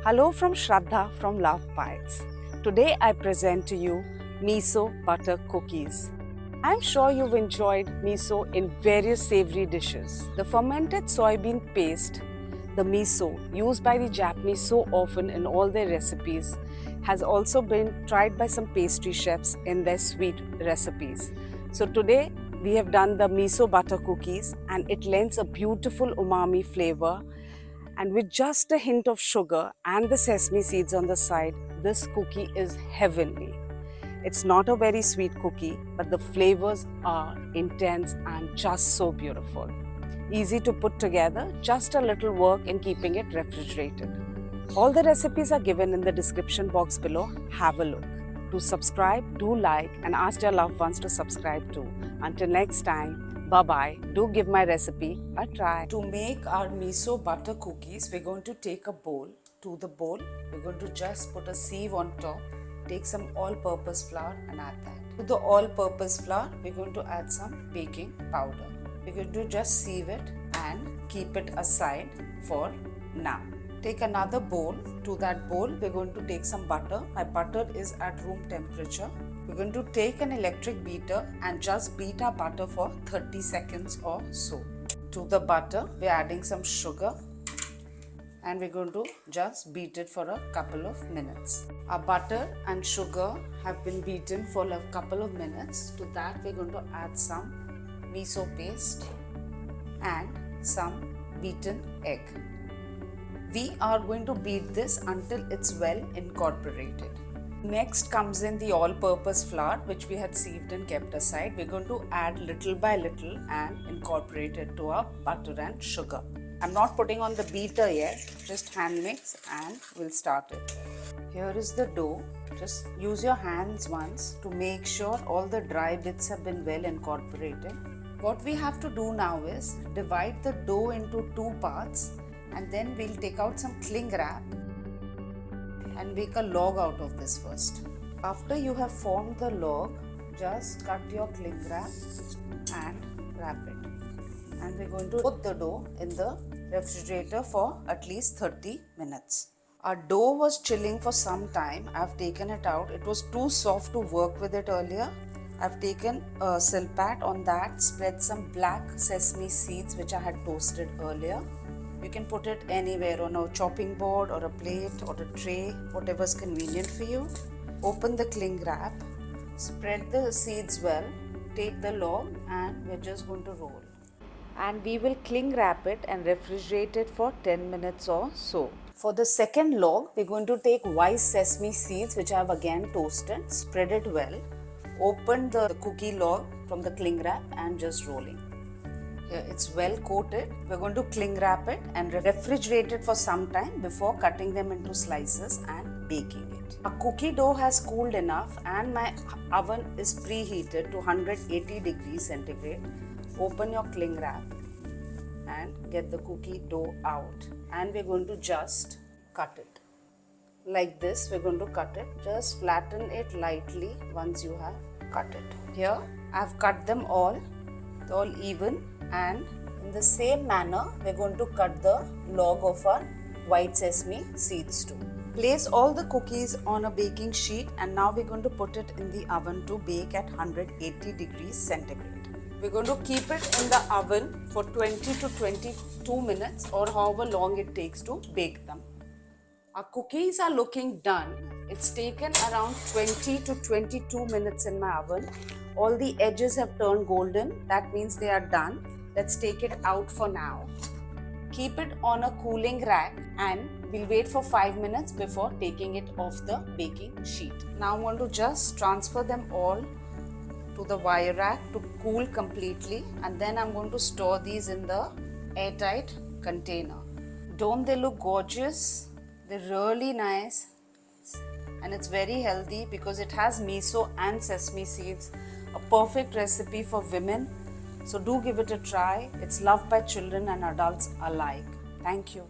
Hello from Shraddha from Love Bites. Today I present to you miso butter cookies. I'm sure you've enjoyed miso in various savory dishes. The fermented soybean paste, the miso used by the Japanese so often in all their recipes, has also been tried by some pastry chefs in their sweet recipes. So today we have done the miso butter cookies and it lends a beautiful umami flavor. And with just a hint of sugar and the sesame seeds on the side, this cookie is heavenly. It's not a very sweet cookie, but the flavors are intense and just so beautiful. Easy to put together, just a little work in keeping it refrigerated. All the recipes are given in the description box below. Have a look. Do subscribe, do like, and ask your loved ones to subscribe too. Until next time, bye-bye. Do give my recipe a try. To make our miso butter cookies, we're going to take a bowl. To the bowl, we're going to just put a sieve on top. Take some all-purpose flour and add that. To the all-purpose flour, we're going to add some baking powder. We're going to just sieve it and keep it aside for now. Take another bowl. To that bowl, we're going to take some butter. My butter is at room temperature. We're going to take an electric beater and just beat our butter for 30 seconds or so. To the butter, we're adding some sugar and we're going to just beat it for a couple of minutes. Our butter and sugar have been beaten for a couple of minutes. To that, we're going to add some miso paste and some beaten egg. We are going to beat this until it's well incorporated. Next comes in the all-purpose flour which we had sieved and kept aside. We're going to add little by little and incorporate it to our butter and sugar. I'm not putting on the beater yet, just hand mix and we'll start it. Here is the dough. Just use your hands once to make sure all the dry bits have been well incorporated. What we have to do now is divide the dough into two parts and then we'll take out some cling wrap and make a log out of this first. After you have formed the log, just cut your cling wrap and wrap it. And we're going to put the dough in the refrigerator for at least 30 minutes. Our dough was chilling for some time. I've taken it out. It was too soft to work with it earlier. I've taken a silpat. On that, spread some black sesame seeds which I had toasted earlier. You can put it anywhere, on a chopping board or a plate or a tray, whatever's convenient for you. Open the cling wrap, spread the seeds well, take the log and we're just going to roll. And we will cling wrap it and refrigerate it for 10 minutes or so. For the second log, we're going to take white sesame seeds which I have again toasted, spread it well, open the cookie log from the cling wrap and just rolling. Here it's well coated. We're going to cling wrap it and refrigerate it for some time before cutting them into slices and baking it. Our cookie dough has cooled enough and my oven is preheated to 180 degrees centigrade. Open your cling wrap and get the cookie dough out and we're going to just cut it. Like this, we're going to cut it. Just flatten it lightly once you have cut it. Here I've cut them all even, and in the same manner we're going to cut the log of our white sesame seeds too. Place all the cookies on a baking sheet and now we're going to put it in the oven to bake at 180 degrees centigrade. We're going to keep it in the oven for 20 to 22 minutes or however long it takes to bake them. Our cookies are looking done. It's taken around 20 to 22 minutes in my oven. All the edges have turned golden. That means they are done. Let's take it out for now. Keep it on a cooling rack and we'll wait for 5 minutes before taking it off the baking sheet. Now I'm going to just transfer them all to the wire rack to cool completely and then I'm going to store these in the airtight container. Don't they look gorgeous? They're really nice and it's very healthy because it has miso and sesame seeds. A perfect recipe for women. So do give it a try. It's loved by children and adults alike. Thank you.